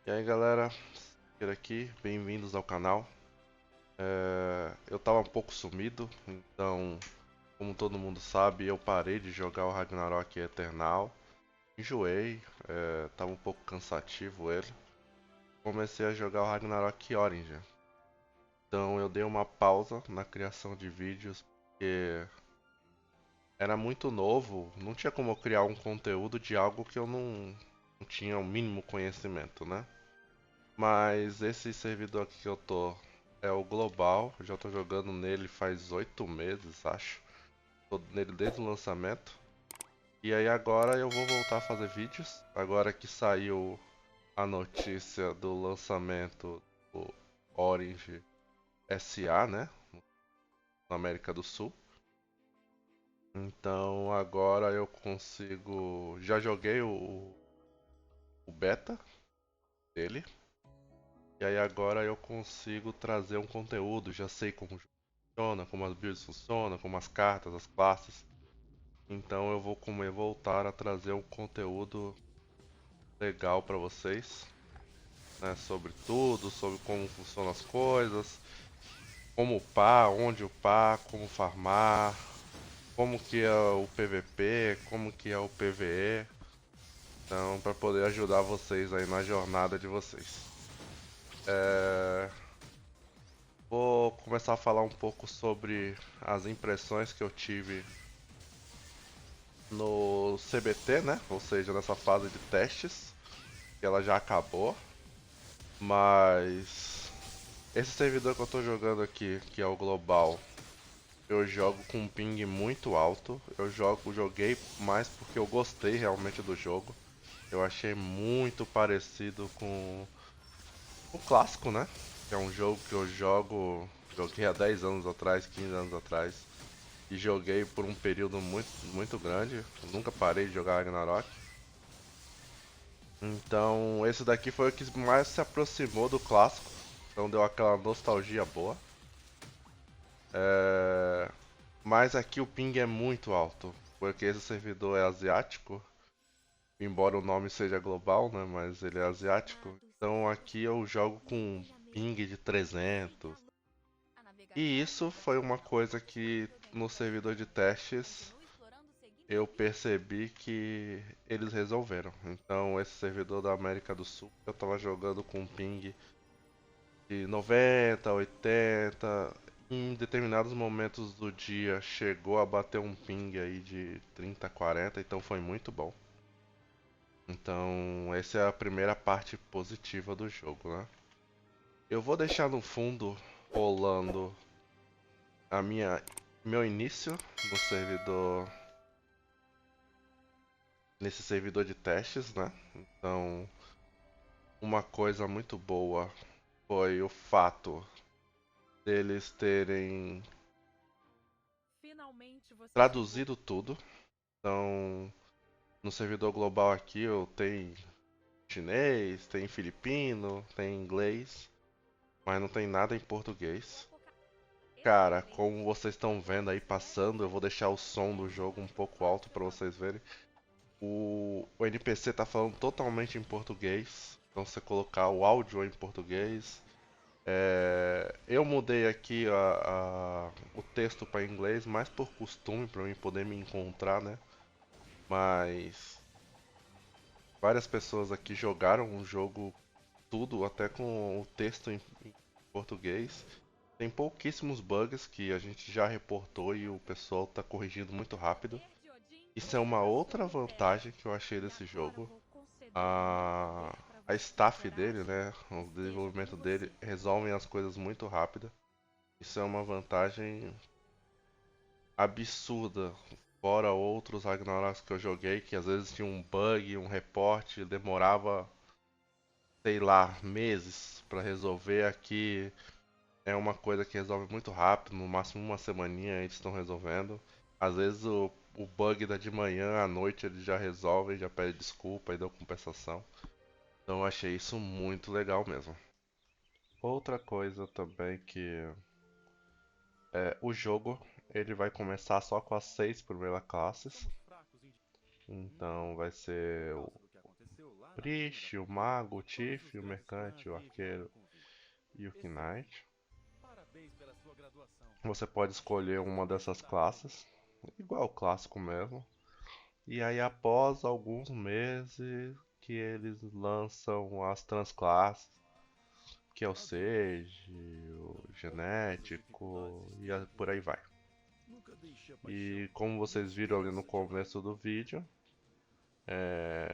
E aí galera, Siqueira aqui, bem-vindos ao canal. Eu tava um pouco sumido, então, como todo mundo sabe, eu parei de jogar o Ragnarok Eternal. Enjoei, tava um pouco cansativo ele. Comecei a jogar o Ragnarok Origin. Então eu dei uma pausa na criação de vídeos, porque era muito novo, não tinha como eu criar um conteúdo de algo que eu não tinha o mínimo conhecimento, né? Mas esse servidor aqui que eu tô é o global, eu já tô jogando nele faz 8 meses, acho. Tô nele desde o lançamento. E aí agora eu vou voltar a fazer vídeos, agora que saiu a notícia do lançamento do Orange SA, né, na América do Sul. Então agora eu consigo, já joguei o beta dele. E aí agora eu consigo trazer um conteúdo, já sei como funciona, como as builds funcionam, como as cartas, as classes. Então eu vou voltar a trazer um conteúdo legal para vocês, né, sobre tudo, sobre como funcionam as coisas, como upar, onde upar, como farmar, como que é o PVP, como que é o PvE. Então, para poder ajudar vocês aí na jornada de vocês. Vou começar a falar um pouco sobre as impressões que eu tive no CBT, né? Ou seja, nessa fase de testes, que ela já acabou. Mas esse servidor que eu tô jogando aqui, que é o global, eu jogo com um ping muito alto. Joguei mais porque eu gostei realmente do jogo. Eu achei muito parecido com o clássico, né? Que é um jogo que eu joguei há 10 anos atrás, 15 anos atrás. E joguei por um período muito grande. Eu nunca parei de jogar Ragnarok. Então, esse daqui foi o que mais se aproximou do clássico. Então, deu aquela nostalgia boa. Mas aqui o ping é muito alto. Porque esse servidor é asiático. Embora o nome seja global, né? Mas ele é asiático. Então, aqui eu jogo com um ping de 300. E isso foi uma coisa que no servidor de testes eu percebi que eles resolveram. Então, esse servidor da América do Sul, eu tava jogando com um ping de 90, 80. Em determinados momentos do dia chegou a bater um ping aí de 30, 40, então foi muito bom. Então, essa é a primeira parte positiva do jogo, né? Eu vou deixar no fundo rolando a meu início no servidor, nesse servidor de testes, né? Então, uma coisa muito boa foi o fato deles terem traduzido tudo. Então, no servidor global aqui eu tenho chinês, tem filipino, tem inglês, mas não tem nada em português. Cara, como vocês estão vendo aí passando, eu vou deixar o som do jogo um pouco alto para vocês verem. O NPC tá falando totalmente em português, então você colocar o áudio em português. Eu mudei aqui o texto para inglês, mais por costume, para mim poder me encontrar, né? Mas várias pessoas aqui jogaram o jogo tudo, até com o texto em português. Tem pouquíssimos bugs que a gente já reportou e o pessoal está corrigindo muito rápido. Isso é uma outra vantagem que eu achei desse jogo. A staff dele, né, o desenvolvimento dele, resolvem as coisas muito rápido. Isso é uma vantagem absurda. Fora outros Ragnaroks que eu joguei, que às vezes tinha um bug, um reporte, demorava, sei lá, meses para resolver. Aqui é uma coisa que resolve muito rápido, no máximo uma semaninha eles estão resolvendo. Às vezes o bug da de manhã, à noite eles já resolvem, já pede desculpa e dão compensação. Então eu achei isso muito legal mesmo. Outra coisa também que o jogo ele vai começar só com as 6 primeiras classes. Então vai ser o Priest, o Mago, o Thief, o Mercante, o Arqueiro e o Knight. Você pode escolher uma dessas classes, igual o clássico mesmo. E aí após alguns meses que eles lançam as transclasses, que é o Sage, o Genético e por aí vai. E como vocês viram ali no começo do vídeo,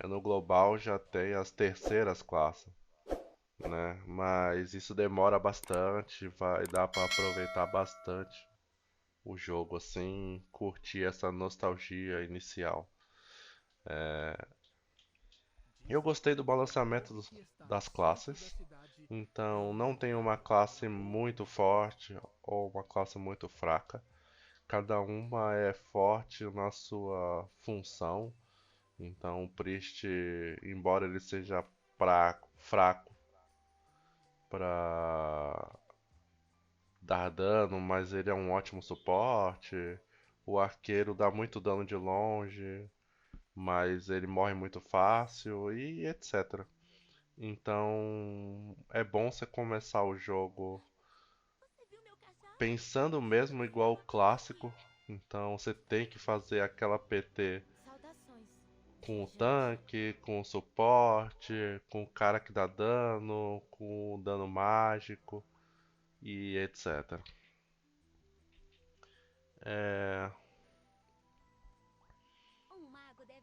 no global já tem as terceiras classes, né? Mas isso demora bastante, vai dar para aproveitar bastante o jogo assim, curtir essa nostalgia inicial. Eu gostei do balanceamento das classes, então não tem uma classe muito forte ou uma classe muito fraca. Cada uma é forte na sua função. Então o Priest, embora ele seja fraco para dar dano, mas ele é um ótimo suporte. O arqueiro dá muito dano de longe, mas ele morre muito fácil e etc. Então é bom você começar o jogo pensando mesmo igual o clássico. Então você tem que fazer aquela PT com o tanque, com o suporte, com o cara que dá dano, com o dano mágico e etc. É,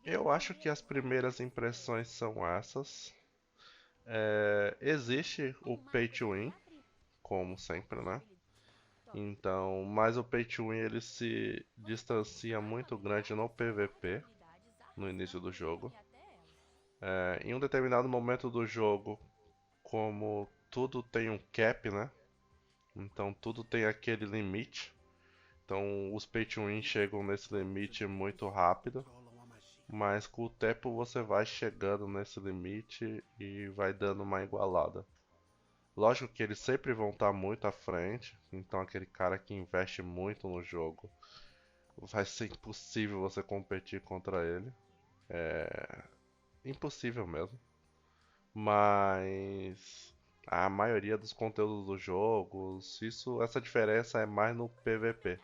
eu acho que as primeiras impressões são essas. Existe o Pay to Win, como sempre, né? Então, mas o Pay to Win ele se distancia muito grande no PVP, no início do jogo. Em um determinado momento do jogo, como tudo tem um cap, né? Então tudo tem aquele limite. Então os Pay to Win chegam nesse limite muito rápido. Mas com o tempo você vai chegando nesse limite e vai dando uma igualada. Lógico que eles sempre vão estar muito à frente, então aquele cara que investe muito no jogo vai ser impossível você competir contra ele. Impossível mesmo. Mas a maioria dos conteúdos dos jogos, essa diferença é mais no PVP.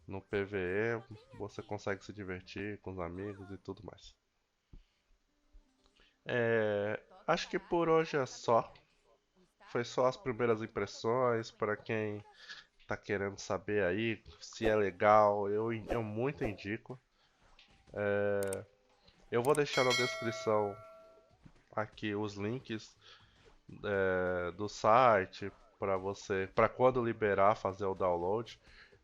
No PvE você consegue se divertir com os amigos e tudo mais. Acho que por hoje é só. Foi só as primeiras impressões para quem tá querendo saber aí se é legal. Eu muito indico. Eu vou deixar na descrição aqui os links do site para quando liberar fazer o download,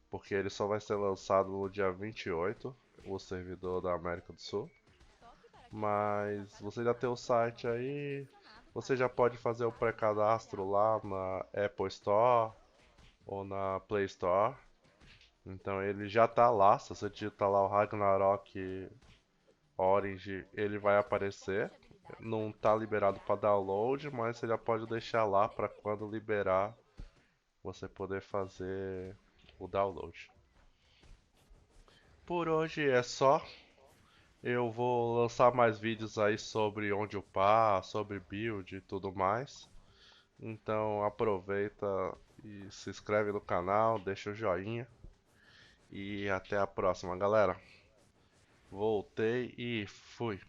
porque ele só vai ser lançado no dia 28, o servidor da América do Sul. Mas você já tem o site aí, você já pode fazer o pré-cadastro lá na Apple Store ou na Play Store. Então ele já tá lá, se você digitar lá o Ragnarok Orange, ele vai aparecer. Não tá liberado para download, mas você já pode deixar lá para quando liberar você poder fazer o download. Por hoje é só. Eu vou lançar mais vídeos aí sobre onde upar, sobre build e tudo mais. Então aproveita e se inscreve no canal, deixa o joinha. E até a próxima, galera. Voltei e fui.